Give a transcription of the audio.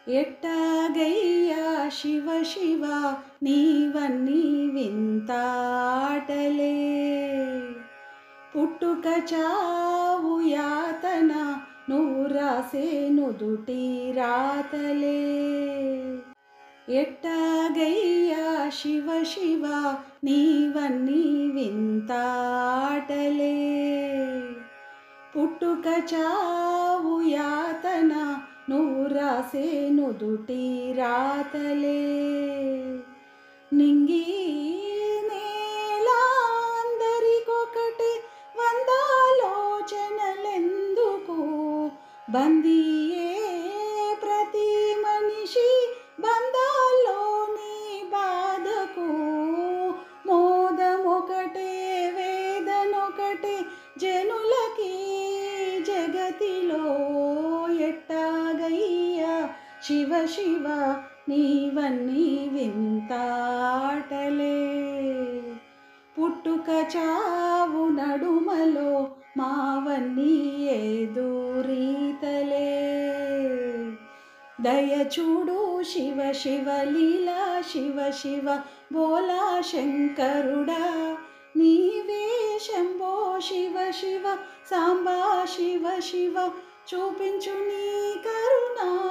ఎట్టాగయ్యా శివ శివ నీవన్నీ వింతాటలే. పుట్టుక చావు యాతన నువ్వు రాసే నుదుటి రాతలే. ఎట్టాగయ్యా శివ శివ నీవన్నీ వింతాటలే. పుట్టుక చావు యాతన నువ్వు రాసే నుదుటి రాతలే. నింగి నేల అందరికొకటే వందాలోచనలెందుకు, బందీయే ప్రతి మనిషి బంధాల్లోని బాధకు. మోదమొకటే వేదనొకటే జనులకి జగతిలో. ఎట్టాగయ్యా శివ శివ నీవన్నీ వింతాటలే. పుట్టుక చావు నడుమలో మావన్నీ ఎదురీతలే. దయచూడు శివ శివ లీలా శివ శివ బోలా శంకరుడా. నీవే శంభో శివ శివ సాంబా శివ శివ చూపించు నీ కరుణా.